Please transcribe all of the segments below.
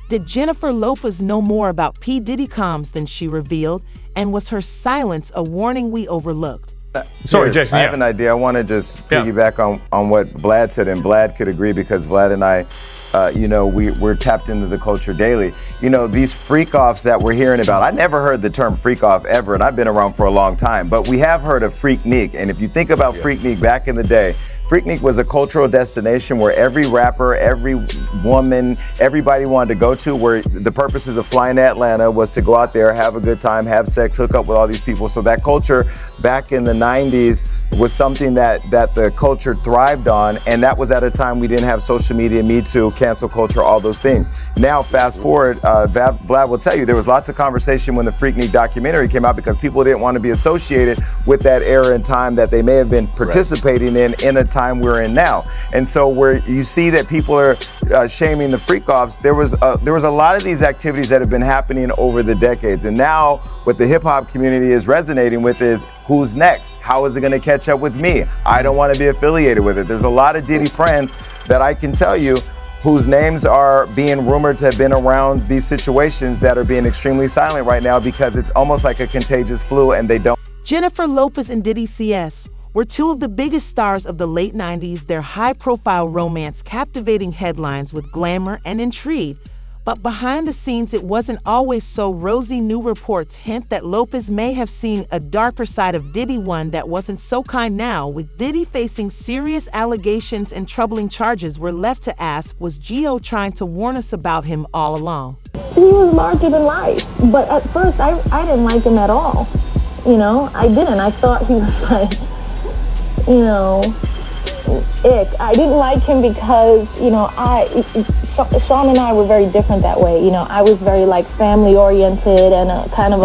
Did Jennifer Lopez know more about P. Diddy comms than she revealed? And was her silence a warning we overlooked? Sorry, Jason. I have an idea. I want to just piggyback on what Vlad said, and Vlad could agree because Vlad and I, we're tapped into the culture daily. These freak-offs that we're hearing about, I never heard the term freak-off ever, and I've been around for a long time, but we have heard of Freaknik. And if you think about Freaknik back in the day, Freaknik was a cultural destination where every rapper, every woman, everybody wanted to go to, where the purposes of flying to Atlanta was to go out there, have a good time, have sex, hook up with all these people. So that culture back in the 90s was something that the culture thrived on, and that was at a time we didn't have social media, Me Too, cancel culture, all those things. Now, fast forward, Vlad will tell you, there was lots of conversation when the Freaknik documentary came out because people didn't want to be associated with that era and time that they may have been participating in a time we're in now. And so where you see that people are shaming the freak-offs, there was a lot of these activities that have been happening over the decades. And now what the hip-hop community is resonating with is, who's next? How is it going to catch up with me? I don't want to be affiliated with it. There's a lot of Diddy friends that I can tell you whose names are being rumored to have been around these situations that are being extremely silent right now because it's almost like a contagious flu and they don't. Jennifer Lopez and Diddy CS were two of the biggest stars of the late 90s, their high-profile romance captivating headlines with glamour and intrigue. But behind the scenes, it wasn't always so rosy. New reports hint that Lopez may have seen a darker side of Diddy, one that wasn't so kind. Now, with Diddy facing serious allegations and troubling charges, we're left to ask, was Gio trying to warn us about him all along? He was larger than life, but at first I didn't like him at all. I didn't. I thought he was like, ick. I didn't like him because, Sean and I were very different that way. I was very family oriented and kind of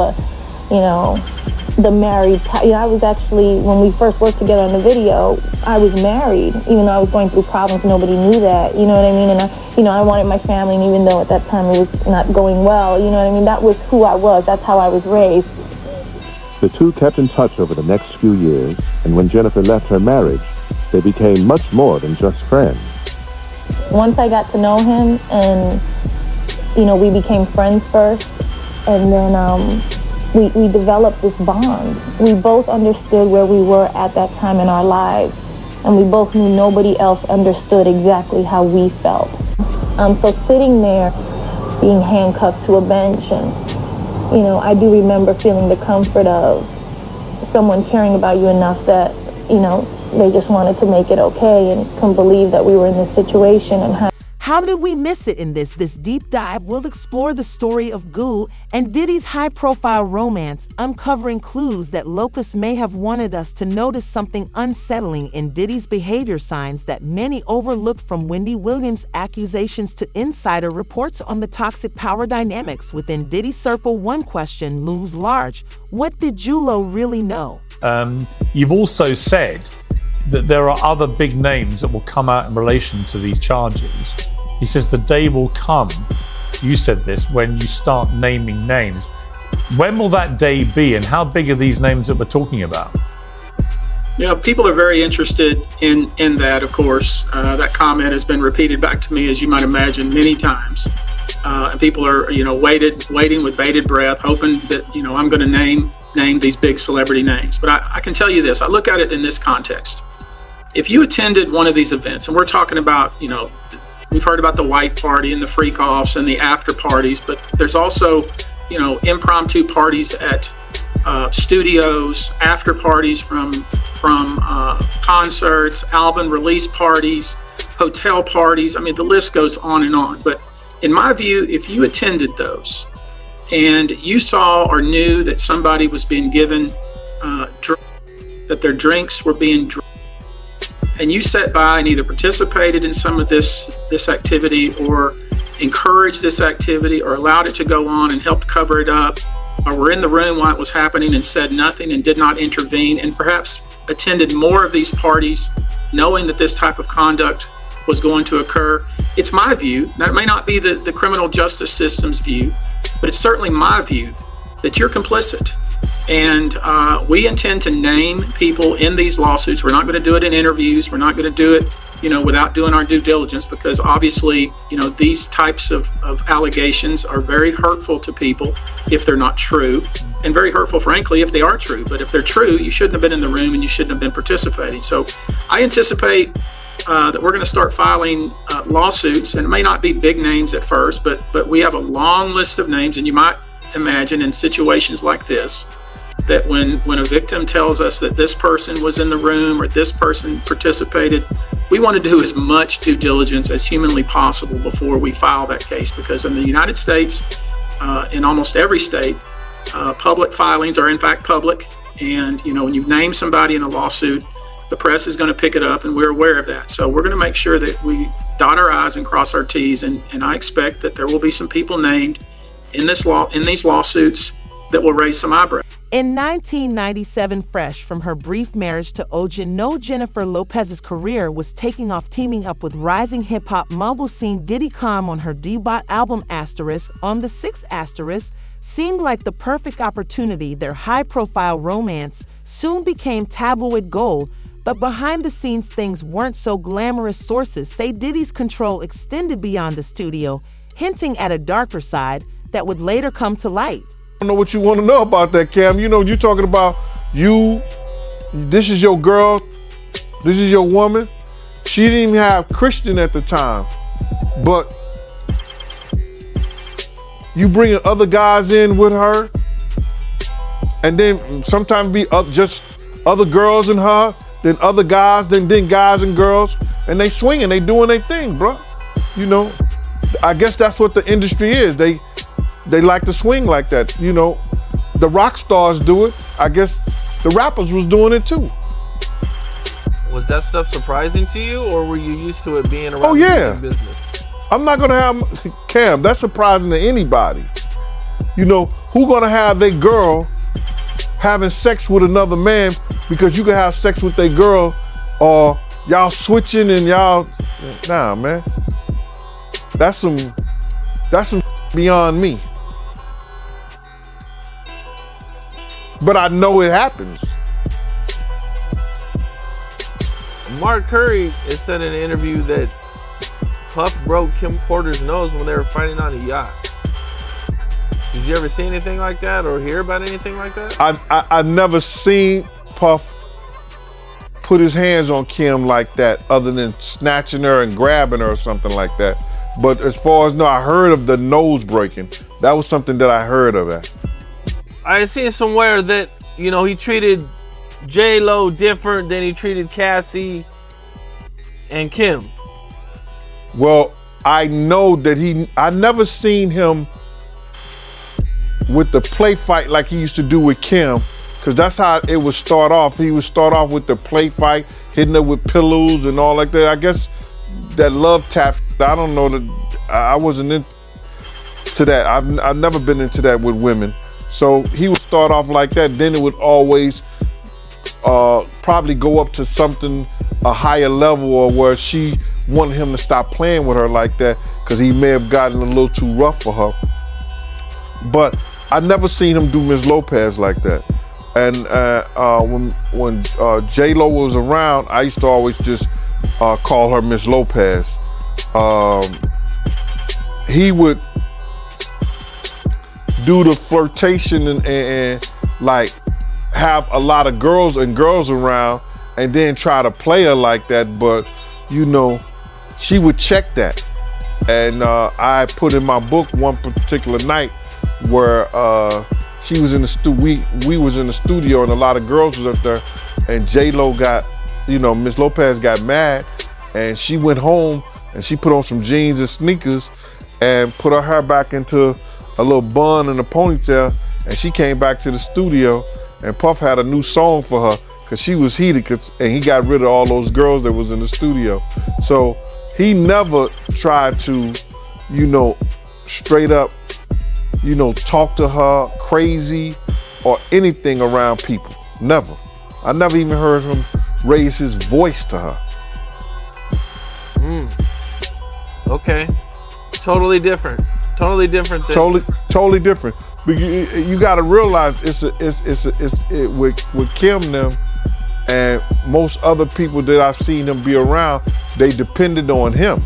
the married type. I was actually, when we first worked together on the video, I was married, even though I was going through problems. Nobody knew that, you know what I mean? And I wanted my family, and even though at that time it was not going well, you know what I mean? That was who I was. That's how I was raised. The two kept in touch over the next few years, and when Jennifer left her marriage, they became much more than just friends. Once I got to know him and, we became friends first, and then we developed this bond. We both understood where we were at that time in our lives, and we both knew nobody else understood exactly how we felt. So sitting there, being handcuffed to a bench, and, I do remember feeling the comfort of someone caring about you enough that, they just wanted to make it okay and couldn't believe that we were in this situation. And how did we miss it in this deep dive? We'll explore the story of Goo and Diddy's high-profile romance, uncovering clues that Lopez may have wanted us to notice something unsettling in Diddy's behavior, signs that many overlooked, from Wendy Williams' accusations to insider reports on the toxic power dynamics within Diddy's circle. One question looms large. What did Julo really know? You've also said that there are other big names that will come out in relation to these charges. He says the day will come, you said this, when you start naming names. When will that day be, and how big are these names that we're talking about? People are very interested in that, of course. That comment has been repeated back to me, as you might imagine, many times. And people are, waiting with bated breath, hoping that, I'm going to name these big celebrity names. But I can tell you this, I look at it in this context. If you attended one of these events, and we're talking about, we've heard about the white party and the freak-offs and the after parties, but there's also, impromptu parties at studios, after parties from concerts, album release parties, hotel parties. I mean, the list goes on and on. But in my view, if you attended those and you saw or knew that somebody was being given that their drinks were being drunk, and you sat by and either participated in some of this activity or encouraged this activity or allowed it to go on and helped cover it up, or were in the room while it was happening and said nothing and did not intervene, and perhaps attended more of these parties knowing that this type of conduct was going to occur, it's my view, that may not be the criminal justice system's view, but it's certainly my view that you're complicit. And we intend to name people in these lawsuits. We're not going to do it in interviews. We're not going to do it without doing our due diligence, because obviously, these types of allegations are very hurtful to people if they're not true, and very hurtful, frankly, if they are true. But if they're true, you shouldn't have been in the room and you shouldn't have been participating. So I anticipate that we're going to start filing lawsuits, and it may not be big names at first, but we have a long list of names, and you might imagine in situations like this, that when a victim tells us that this person was in the room or this person participated, we want to do as much due diligence as humanly possible before we file that case, because in the United States, in almost every state, public filings are in fact public, and when you name somebody in a lawsuit, the press is going to pick it up, and we're aware of that. So we're going to make sure that we dot our I's and cross our T's, and I expect that there will be some people named in these lawsuits that will raise some eyebrows. In 1997, fresh from her brief marriage to Oja, Jennifer Lopez's career was taking off, teaming up with rising hip-hop mobile scene Diddy. Calm on her debut album Asterisk on the 6th Asterisk seemed like the perfect opportunity. Their high-profile romance soon became tabloid gold, but behind the scenes things weren't so glamorous. Sources say Diddy's control extended beyond the studio, hinting at a darker side that would later come to light. I don't know what you want to know about that, Cam. You're talking about this is your girl, this is your woman. She didn't even have Christian at the time, but you bringing other guys in with her, and then sometimes be just other girls and her, then other guys, then guys and girls, and they swinging, they doing their thing, bro. I guess that's what the industry is. They like to swing like that. The rock stars do it. I guess the rappers was doing it too. Was that stuff surprising to you, or were you used to it being around the music business? I'm not gonna have, Cam, that's surprising to anybody. Who gonna have their girl having sex with another man because you can have sex with their girl, or y'all switching and y'all, nah, man. That's some beyond me. But I know it happens. Mark Curry has said in an interview that Puff broke Kim Porter's nose when they were fighting on a yacht. Did you ever see anything like that or hear about anything like that? I never seen Puff put his hands on Kim like that, other than snatching her and grabbing her or something like that. But as far as I heard of the nose breaking. That was something that I heard of that. I seen somewhere that, he treated J-Lo different than he treated Cassie and Kim. Well, I know that I never seen him with the play fight like he used to do with Kim, because that's how it would start off. He would start off with the play fight, hitting her with pillows and all like that. I guess that love tap, I don't know, I wasn't into that. I've never been into that with women. So he would start off like that, then it would always probably go up to something, a higher level, or where she wanted him to stop playing with her like that because he may have gotten a little too rough for her. But I never seen him do Ms. Lopez like that. And when J-Lo was around, I used to always just call her Ms. Lopez. He would do the flirtation and like have a lot of girls around and then try to play her like that, but she would check that. And I put in my book one particular night where she was in the we was in the studio and a lot of girls was up there, and J-Lo got, Miss Lopez got mad, and she went home and she put on some jeans and sneakers and put her hair back into a little bun and a ponytail, and she came back to the studio, and Puff had a new song for her because she was heated, and he got rid of all those girls that was in the studio. So he never tried to, straight up, talk to her crazy or anything around people. Never. I never even heard him raise his voice to her. Okay. Totally different. Totally different. Totally different. But you got to realize with Kim them and most other people that I've seen them be around, they depended on him.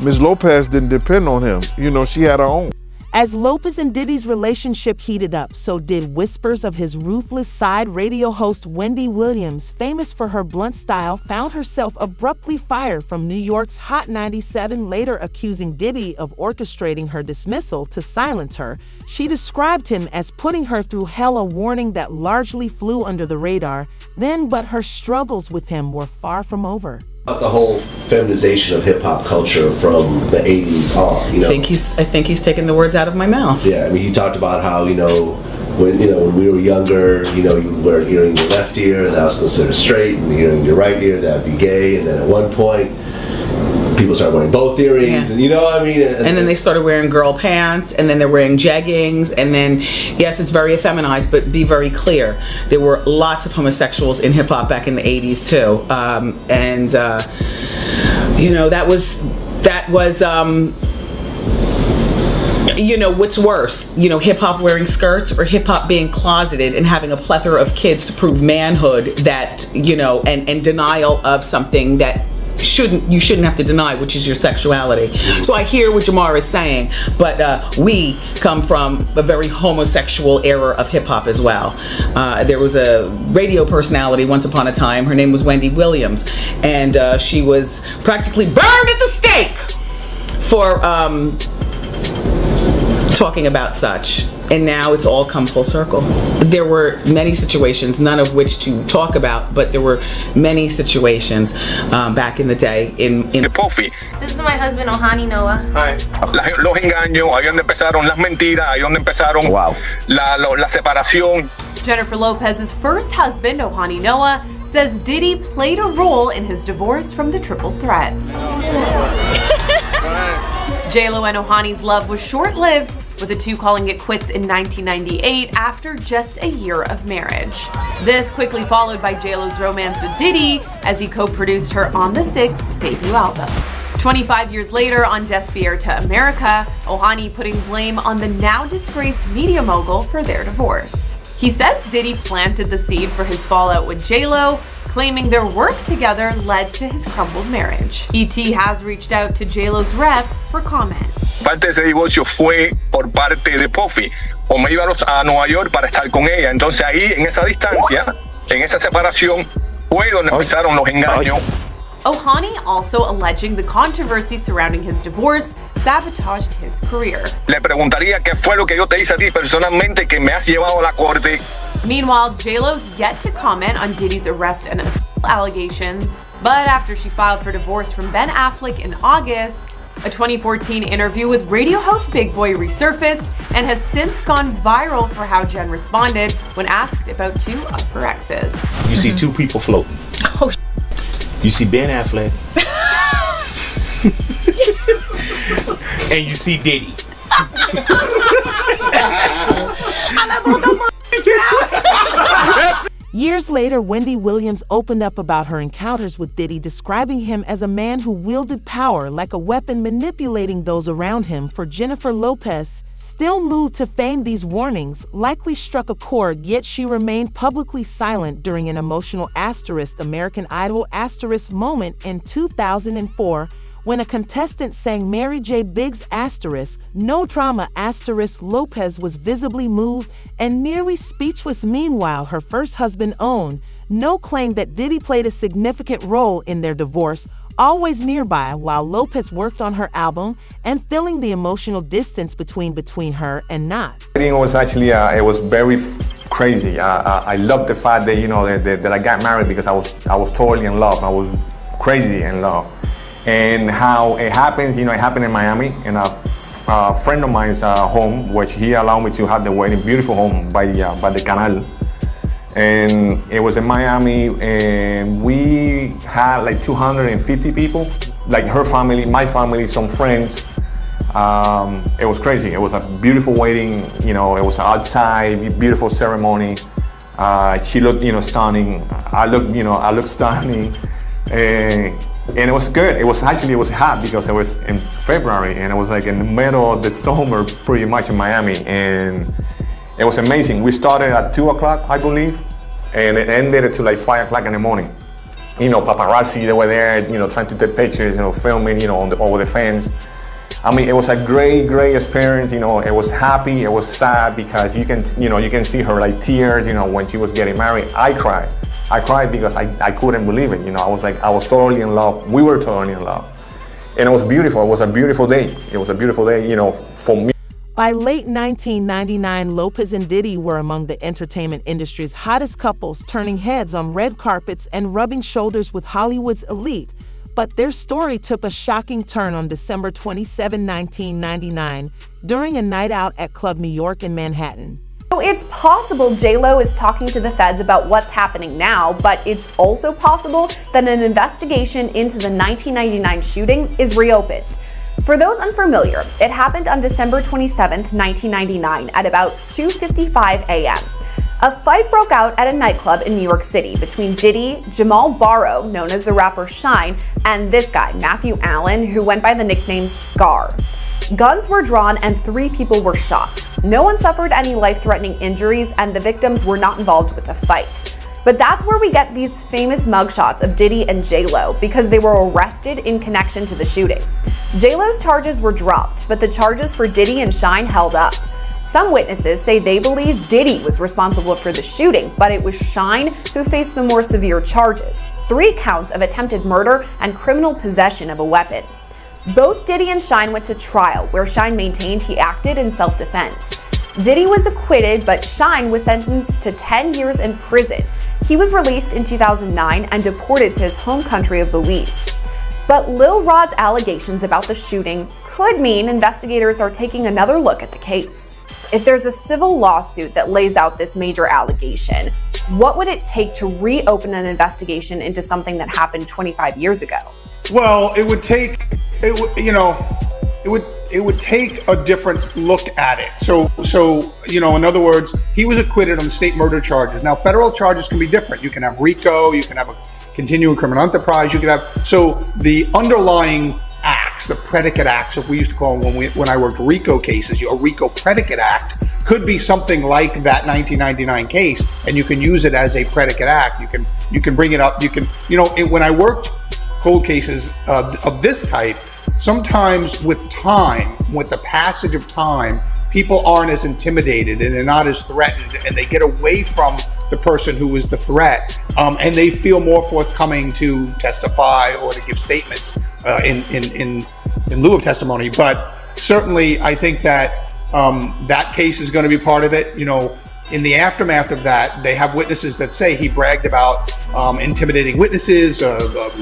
Ms. Lopez didn't depend on him. You know, she had her own. As Lopez and Diddy's relationship heated up, so did whispers of his ruthless side. Radio host Wendy Williams, famous for her blunt style, found herself abruptly fired from New York's Hot 97, later accusing Diddy of orchestrating her dismissal to silence her. She described him as putting her through hell, a warning that largely flew under the radar. But her struggles with him were far from over. The whole feminization of hip hop culture from the 80s on, you know. I think he's taken the words out of my mouth. Yeah, I mean, you talked about how, when we were younger, you wear an ear in your left ear, and that was considered straight, and the ear in your right ear, that'd be gay, and then at one point, people started wearing both earrings, and you know what I mean? And then they started wearing girl pants, and then they're wearing jeggings, and then, yes, it's very effeminized, but be very clear. There were lots of homosexuals in hip hop back in the 80s too. That was what's worse, hip hop wearing skirts or hip hop being closeted and having a plethora of kids to prove manhood that, and denial of something that you shouldn't have to deny, which is your sexuality. So I hear what Jamar is saying, but we come from a very homosexual era of hip hop as well. There was a radio personality once upon a time. Her name was Wendy Williams, and she was practically burned at the stake for talking about such. And now it's all come full circle. There were many situations, none of which to talk about, but there were many situations back in the day in Puffy. This is my husband, Ohani Noah. Hi. Los engaños, ahí donde empezaron las mentiras, ahí donde empezaron la separación. Jennifer Lopez's first husband, Ohani Noah, says Diddy played a role in his divorce from the triple threat. J-Lo and Ohani's love was short-lived, with the two calling it quits in 1998 after just a year of marriage. This quickly followed by J-Lo's romance with Diddy as he co-produced her On the Six debut album. 25 years later, on Despierta America, Ohani putting blame on the now disgraced media mogul for their divorce. He says Diddy planted the seed for his fallout with J-Lo, claiming their work together led to his crumbled marriage. E.T. has reached out to J-Lo's rep for comment. Parte de ese divorcio fue por parte de Puffy. O me iba a Nueva York para estar con ella. Entonces ahí, en esa distancia, en esa separación, fue donde empezaron los engaños. Ohani also alleging the controversy surrounding his divorce sabotaged his career. Le preguntaría qué fue lo que yo te hice a ti personalmente que me has llevado a la corte. Meanwhile, J-Lo's yet to comment on Diddy's arrest and assault allegations. But after she filed for divorce from Ben Affleck in August, a 2014 interview with radio host Big Boy resurfaced and has since gone viral for how Jen responded when asked about two of her exes. You see two people floating. Oh, you see Ben Affleck. And you see Diddy. Years later, Wendy Williams opened up about her encounters with Diddy, describing him as a man who wielded power like a weapon, manipulating those around him. For Jennifer Lopez, still moved to fame, these warnings likely struck a chord, yet she remained publicly silent during an emotional American Idol moment in 2004, when a contestant sang Mary J. Bliggs' No Drama Lopez was visibly moved and nearly speechless. Meanwhile, her first husband No claimed that Diddy played a significant role in their divorce, always nearby while Lopez worked on her album and filling the emotional distance between her and Not. It was actually, it was very crazy. I loved the fact that, that I got married because I was totally in love. I was crazy in love. And how it happens, it happened in Miami, in a friend of mine's home, which he allowed me to have the wedding, beautiful home by the canal. And it was in Miami, and we had like 250 people, like her family, my family, some friends. It was crazy. It was a beautiful wedding, it was outside, beautiful ceremony. She looked, stunning. I looked stunning. And it was good. It was hot because it was in February, and it was like in the middle of the summer, pretty much in Miami, and it was amazing. We started at 2 o'clock, I believe, and it ended until like 5 o'clock in the morning. paparazzi, they were there, trying to take pictures, filming, all the fans. I mean, it was a great experience. It was happy, it was sad, because you can see her like tears, when she was getting married. I cried because I couldn't believe it. I was totally in love. We were totally in love. And it was beautiful. It was a beautiful day. It was a beautiful day, for me. By late 1999, Lopez and Diddy were among the entertainment industry's hottest couples, turning heads on red carpets and rubbing shoulders with Hollywood's elite. But their story took a shocking turn on December 27, 1999, during a night out at Club New York in Manhattan. So it's possible J-Lo is talking to the feds about what's happening now, but it's also possible that an investigation into the 1999 shooting is reopened. For those unfamiliar, it happened on December 27, 1999 at about 2:55 a.m. A fight broke out at a nightclub in New York City between Diddy, Jamal Barrow, known as the rapper Shine, and this guy, Matthew Allen, who went by the nickname Scar. Guns were drawn and 3 people were shot. No one suffered any life-threatening injuries, and the victims were not involved with the fight. But that's where we get these famous mugshots of Diddy and J-Lo, because they were arrested in connection to the shooting. J-Lo's charges were dropped, but the charges for Diddy and Shine held up. Some witnesses say they believe Diddy was responsible for the shooting, but it was Shine who faced the more severe charges: 3 counts of attempted murder and criminal possession of a weapon. Both Diddy and Shine went to trial, where Shine maintained he acted in self-defense. Diddy was acquitted, but Shine was sentenced to 10 years in prison. He was released in 2009 and deported to his home country of Belize. But Lil Rod's allegations about the shooting could mean investigators are taking another look at the case. If there's a civil lawsuit that lays out this major allegation, what would it take to reopen an investigation into something that happened 25 years ago? Well, it would take a different look at it. So in other words, he was acquitted on the state murder charges. Now, federal charges can be different. You can have RICO, you can have a continuing criminal enterprise, you could have, so the underlying acts, the predicate acts, if we used to call them when I worked RICO cases, a RICO predicate act could be something like that 1999 case, and you can use it as a predicate act. You can bring it up. When I worked cold cases of this type, sometimes with the passage of time, people aren't as intimidated and they're not as threatened, and they get away from the person who is the threat, and they feel more forthcoming to testify or to give statements in lieu of testimony. But certainly, I think that that case is going to be part of it. In the aftermath of that, they have witnesses that say he bragged about intimidating witnesses,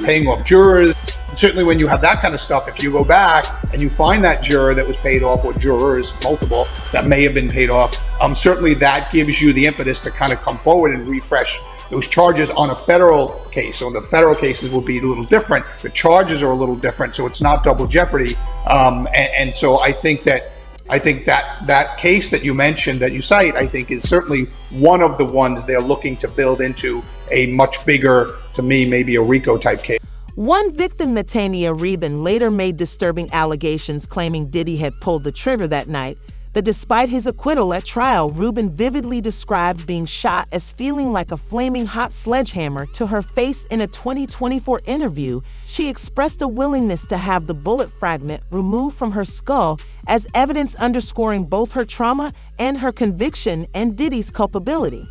paying off jurors. Certainly when you have that kind of stuff, if you go back and you find that juror that was paid off, or jurors, multiple, that may have been paid off, certainly that gives you the impetus to kind of come forward and refresh those charges on a federal case. So the federal cases will be a little different. The charges are a little different, so it's not double jeopardy. And so I think that case that you mentioned, that you cite, I think is certainly one of the ones they're looking to build into a much bigger, to me, maybe a RICO type case. One victim, Natania Reben, later made disturbing allegations claiming Diddy had pulled the trigger that night. But despite his acquittal at trial, Rubin vividly described being shot as feeling like a flaming hot sledgehammer to her face in a 2024 interview. She expressed a willingness to have the bullet fragment removed from her skull as evidence underscoring both her trauma and her conviction and Diddy's culpability.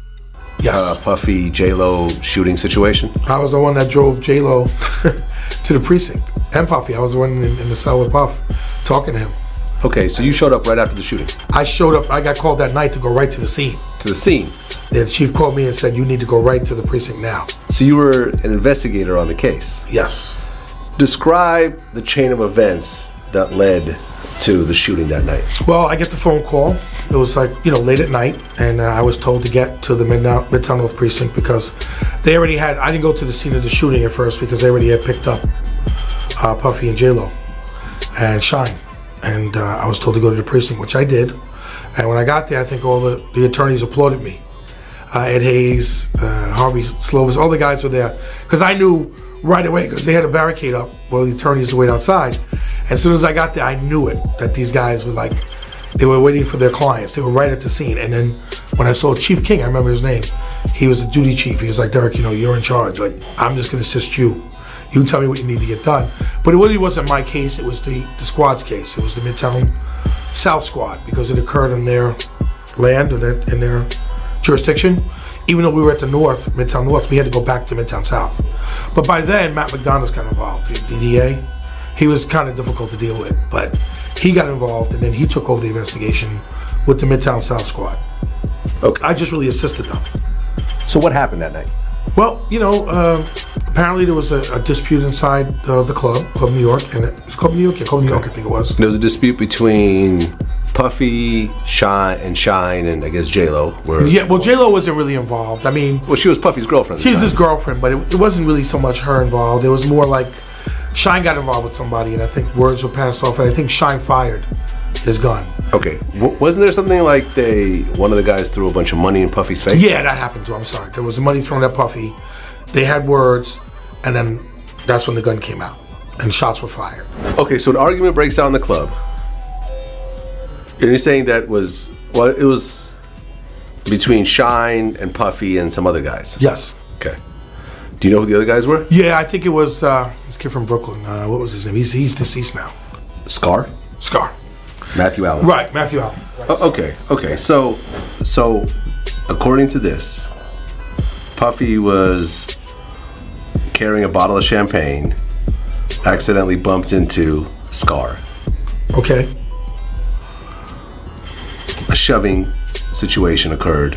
Yes. Puffy, J-Lo shooting situation? I was the one that drove J-Lo to the precinct. And Puffy, I was the one in the cell with Puff talking to him. Okay, so you showed up right after the shooting? I showed up, I got called that night to go right to the scene. To the scene? The chief called me and said, you need to go right to the precinct now. So you were an investigator on the case? Yes. Describe the chain of events that led to the shooting that night. Well, I get the phone call. It was late at night, and I was told to get to the Midtown North precinct because they already had, I didn't go to the scene of the shooting at first because they already had picked up Puffy and J-Lo and Shine. And I was told to go to the precinct, which I did. And when I got there, I think all the attorneys applauded me. Ed Hayes, Harvey Slovis, all the guys were there. Because I knew right away, because they had a barricade up where the attorneys wait outside. And as soon as I got there, I knew it, that these guys were they were waiting for their clients. They were right at the scene. And then When I saw Chief King, I remember his name. He was the duty chief. He was like, Derek, you're in charge. Like, I'm just going to assist you. You tell me what you need to get done. But it really wasn't my case. It was the squad's case. It was the Midtown South squad, because it occurred in their land and in their jurisdiction. Even though we were at the North, Midtown North, we had to go back to Midtown South. But by then, Matt McDonough's got involved, the DA. He was kind of difficult to deal with, but he got involved, and then he took over the investigation with the Midtown South squad. Okay. I just really assisted them. So what happened that night? Well, apparently there was a dispute inside the Club New York, and it was Club New York? Yeah, Club New York, I think it was. There was a dispute between Puffy, Shine, and I guess J-Lo. Yeah, well, J-Lo wasn't really involved. I mean... Well, she was Puffy's girlfriend. She was his girlfriend, but it wasn't really so much her involved. It was more like Shine got involved with somebody, and I think words were passed off, and I think Shine fired his gun. Okay. Wasn't there something like one of the guys threw a bunch of money in Puffy's face? Yeah, that happened too. I'm sorry. There was money thrown at Puffy. They had words, and then that's when the gun came out, and shots were fired. Okay, so the argument breaks out in the club. And you're saying that it was between Shine and Puffy and some other guys? Yes. Okay. Do you know who the other guys were? Yeah, I think it was this kid from Brooklyn. What was his name? He's deceased now. Scar? Scar. Matthew Allen. Right, Matthew Allen. Right. Okay. So according to this, Puffy was carrying a bottle of champagne, accidentally bumped into Scar. Okay. A shoving situation occurred,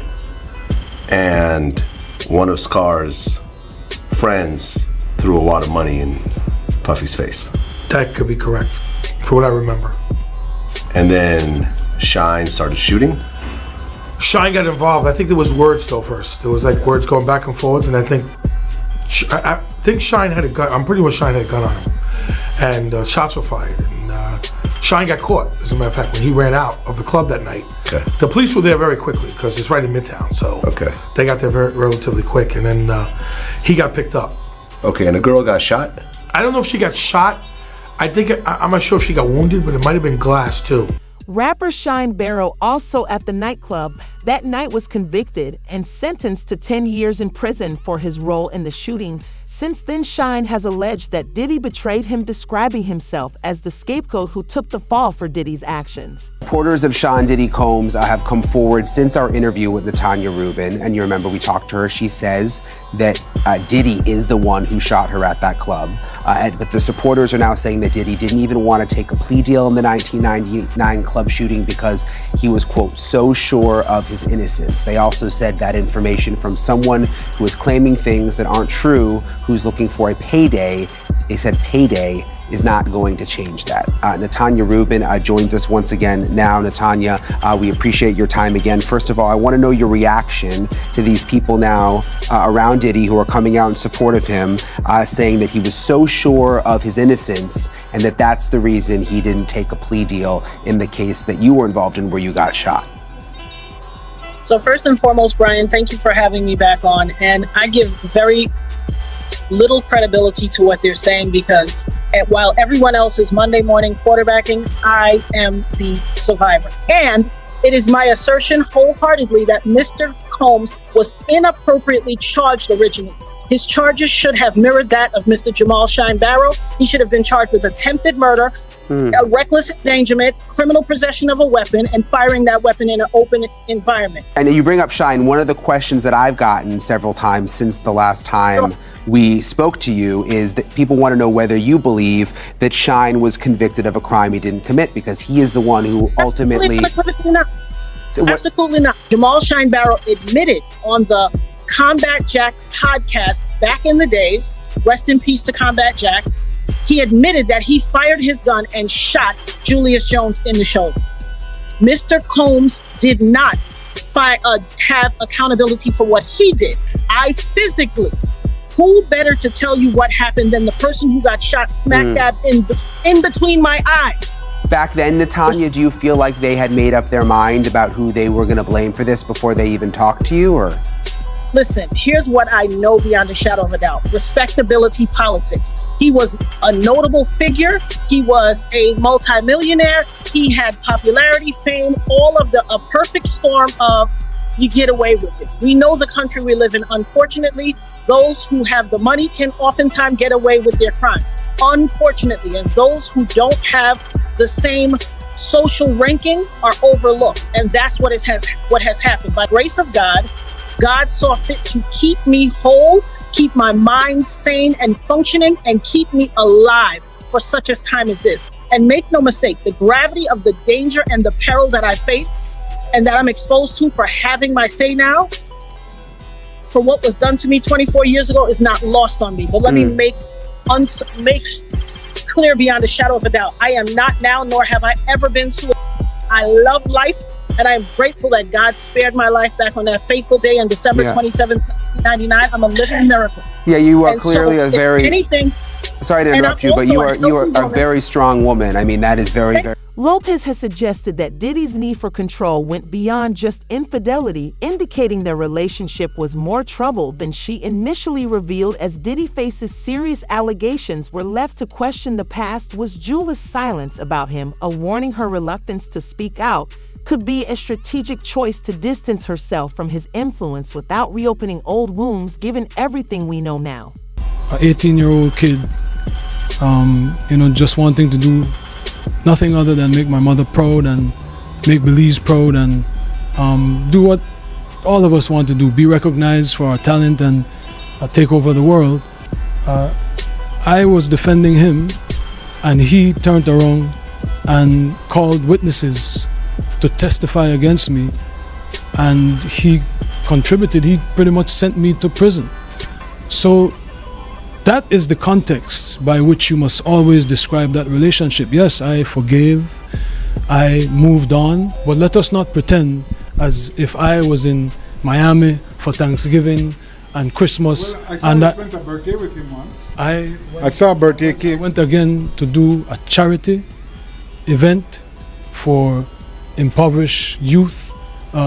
and one of Scar's friends threw a wad of money in Puffy's face. That could be correct, for what I remember. And then Shine started shooting? Shine got involved. I think there was words though first. There was like words going back and forwards, and I think Shine had a gun. I'm pretty sure Shine had a gun on him. And shots were fired. And Shine got caught, as a matter of fact, when he ran out of the club that night. Okay. The police were there very quickly because it's right in Midtown. So they got there relatively quick, and then he got picked up. Okay, and the girl got shot? I don't know if she got shot. I'm not sure if she got wounded, but it might have been glass too. Rapper Shine Barrow, also at the nightclub, that night was convicted and sentenced to 10 years in prison for his role in the shooting. Since then, Shine has alleged that Diddy betrayed him, describing himself as the scapegoat who took the fall for Diddy's actions. Supporters of Sean Diddy Combs have come forward since our interview with Natanya Rubin, and you remember we talked to her. She says that Diddy is the one who shot her at that club. But the supporters are now saying that Diddy didn't even want to take a plea deal in the 1999 club shooting because he was, quote, so sure of his innocence. They also said that information from someone who is claiming things that aren't true, who's looking for a payday. They said payday is not going to change that. Natanya Rubin joins us once again now. Natanya, we appreciate your time again. First of all, I want to know your reaction to these people now around Diddy who are coming out in support of him, saying that he was so sure of his innocence and that that's the reason he didn't take a plea deal in the case that you were involved in where you got shot. So first and foremost, Brian, thank you for having me back on. And I give very little credibility to what they're saying because while everyone else is Monday morning quarterbacking, I am the survivor. And it is my assertion wholeheartedly that Mr. Combs was inappropriately charged originally. His charges should have mirrored that of Mr. Jamal Shine Barrow. He should have been charged with attempted murder, reckless endangerment, criminal possession of a weapon, and firing that weapon in an open environment. And you bring up Shine. One of the questions that I've gotten several times since the last time we spoke to you is that people want to know whether you believe that Shine was convicted of a crime he didn't commit because he is the one who ultimately... Absolutely not. Absolutely not. Jamal Shine Barrow admitted on the Combat Jack podcast back in the days, rest in peace to Combat Jack, he admitted that he fired his gun and shot Julius Jones in the shoulder. Mr. Combs did not have accountability for what he did. I physically, who better to tell you what happened than the person who got shot smack dab in between my eyes? Back then, Natanya, do you feel like they had made up their mind about who they were going to blame for this before they even talked to you, or? Listen, here's what I know beyond a shadow of a doubt. Respectability politics. He was a notable figure. He was a multimillionaire. He had popularity, fame, all of a perfect storm of you get away with it. We know the country we live in. Unfortunately, those who have the money can oftentimes get away with their crimes. Unfortunately, and those who don't have the same social ranking are overlooked. And that's what has happened. By the grace of God, God saw fit to keep me whole, keep my mind sane and functioning, and keep me alive for such a time as this. And make no mistake, the gravity of the danger and the peril that I face and that I'm exposed to for having my say now, for what was done to me 24 years ago, is not lost on me. But let me make clear beyond a shadow of a doubt, I am not now, nor have I ever been suicidal. I love life, and I'm grateful that God spared my life back on that fateful day on December 27th, 1999. I'm a living miracle. Yeah, you are And clearly so, a very... If anything, Sorry to and interrupt I'm you, but also you a are healthy a woman. very strong woman. I mean, that is very, very... Lopez has suggested that Diddy's need for control went beyond just infidelity, indicating their relationship was more troubled than she initially revealed. As Diddy faces serious allegations, we're left to question the past. Was Jula's silence about him a warning her reluctance to speak out could be a strategic choice to distance herself from his influence without reopening old wounds, given everything we know now? An 18-year-old kid, just wanting to do nothing other than make my mother proud and make Belize proud and do what all of us want to do, be recognized for our talent and take over the world. I was defending him, and he turned around and called witnesses to testify against me, and he contributed. He pretty much sent me to prison. So that is the context by which you must always describe that relationship. Yes, I forgave, I moved on, but let us not pretend as if I was in Miami for Thanksgiving and Christmas. Well, I saw you went to a birthday with him once. I saw a birthday cake. I went again to do a charity event for impoverished youth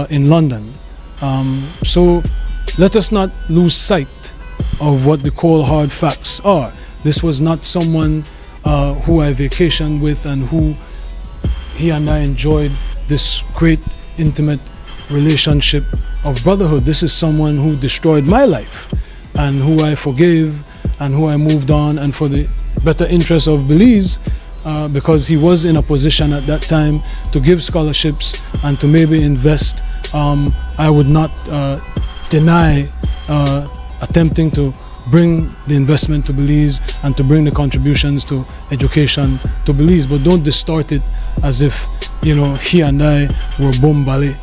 in London. So let us not lose sight of what the cold hard facts are. This was not someone who I vacationed with and who he and I enjoyed this great intimate relationship of brotherhood. This is someone who destroyed my life and who I forgave and who I moved on, and for the better interest of Belize, because he was in a position at that time to give scholarships and to maybe invest. I would not deny attempting to bring the investment to Belize and to bring the contributions to education to Belize, but don't distort it as if he and I were bombali.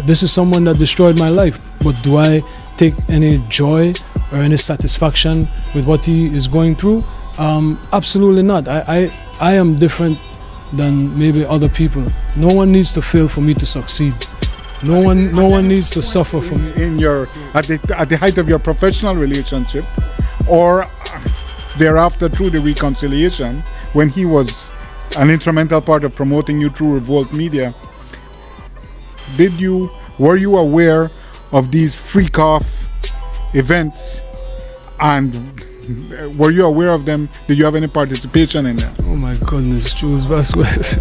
This is someone that destroyed my life, but do I take any joy or any satisfaction with what he is going through? Absolutely not. I am different than maybe other people. No one needs to fail for me to succeed. No one needs to suffer for me. At the height of your professional relationship, or thereafter through the reconciliation, when he was an instrumental part of promoting you through Revolt Media, were you aware of these freak-off events, and were you aware of them? Did you have any participation in them? Oh my goodness, Jules Vasquez.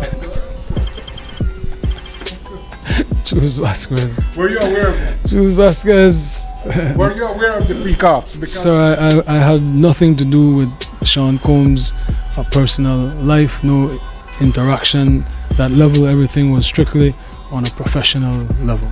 Jules Vasquez. Were you aware of them? Jules Vasquez. Were you aware of the freak-offs? Sir, I had nothing to do with Sean Combs' personal life, no interaction. That level, everything was strictly on a professional level.